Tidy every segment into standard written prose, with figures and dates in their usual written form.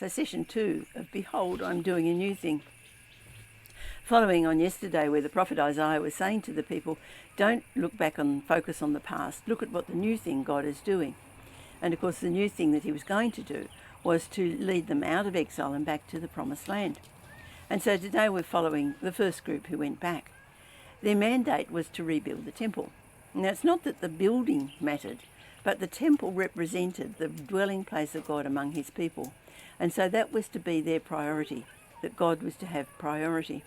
So session 2 of Behold, I'm doing a new thing. Following on yesterday where the prophet Isaiah was saying to the people, don't look back and focus on the past, look at what the new thing God is doing. And of course the new thing that he was going to do was to lead them out of exile and back to the promised land. And so today we're following the first group who went back. Their mandate was to rebuild the temple. Now it's not that the building mattered, but the temple represented the dwelling place of God among his people. And so that was to be their priority, that God was to have priority.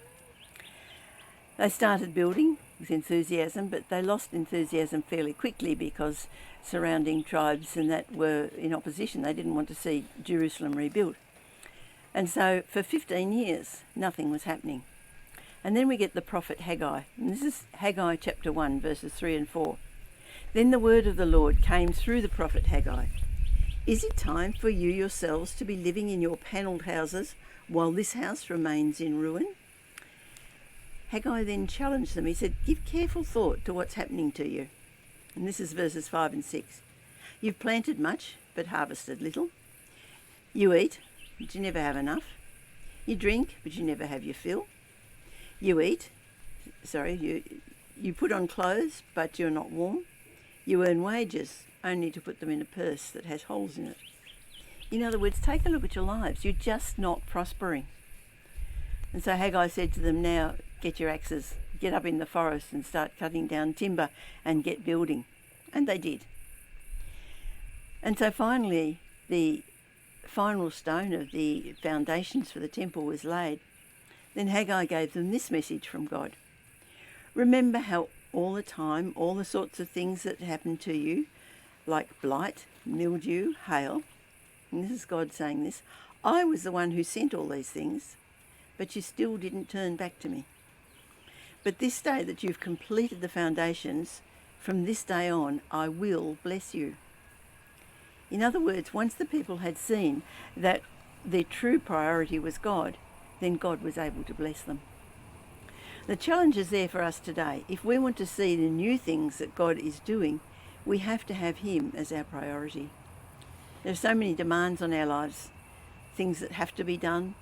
They started building with enthusiasm, but they lost enthusiasm fairly quickly because surrounding tribes and that were in opposition. They didn't want to see Jerusalem rebuilt. And so for 15 years, nothing was happening. And then we get the prophet Haggai. And this is Haggai chapter 1, verses 3 and 4. Then the word of the Lord came through the prophet Haggai. Is it time for you yourselves to be living in your panelled houses while this house remains in ruin? Haggai then challenged them. He said, give careful thought to what's happening to you. And this is verses 5 and 6. You've planted much, but harvested little. You eat, but you never have enough. You drink, but you never have your fill. You put on clothes, but you're not warm. You earn wages, only to put them in a purse that has holes in it. In other words, take a look at your lives. You're just not prospering. And so Haggai said to them, now get your axes, get up in the forest and start cutting down timber and get building. And they did. And so finally, the final stone of the foundations for the temple was laid. Then Haggai gave them this message from God. Remember how all the time, all the sorts of things that happened to you, like blight, mildew, hail, and this is God saying this, I was the one who sent all these things, but you still didn't turn back to me. But this day that you've completed the foundations, from this day on, I will bless you. In other words, once the people had seen that their true priority was God, then God was able to bless them. The challenge is there for us today. If we want to see the new things that God is doing, we have to have him as our priority. There are so many demands on our lives, things that have to be done,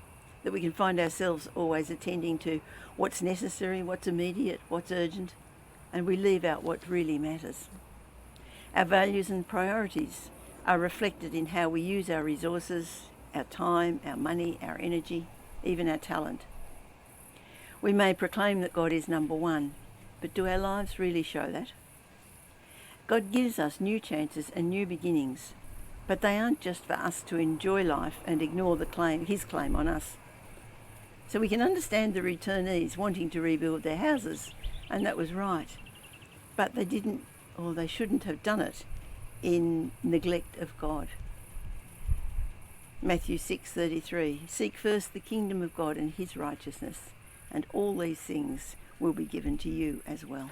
that we can find ourselves always attending to what's necessary, what's immediate, what's urgent, and we leave out what really matters. Our values and priorities are reflected in how we use our resources, our time, our money, our energy, even our talent. We may proclaim that God is number one, but do our lives really show that? God gives us new chances and new beginnings, but they aren't just for us to enjoy life and ignore his claim on us. So we can understand the returnees wanting to rebuild their houses, and that was right. But they didn't, or they shouldn't have done it in neglect of God. Matthew 6:33, seek first the kingdom of God and his righteousness, and all these things will be given to you as well.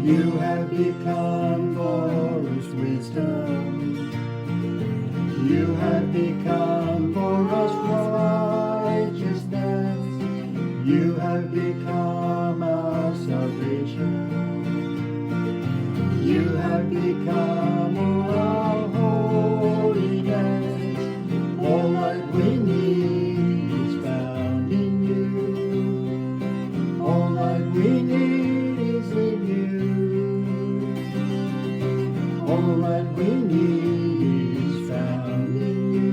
You have become for us wisdom. You have become for us righteousness. You have become our salvation. You have become our holiness. All that we need is found in you. All that we need is in you. All that we need is found in you.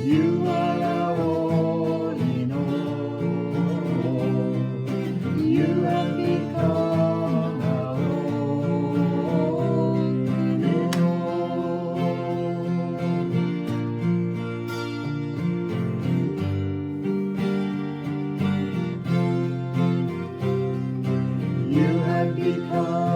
You are our all in all. You have become our all in all. You have become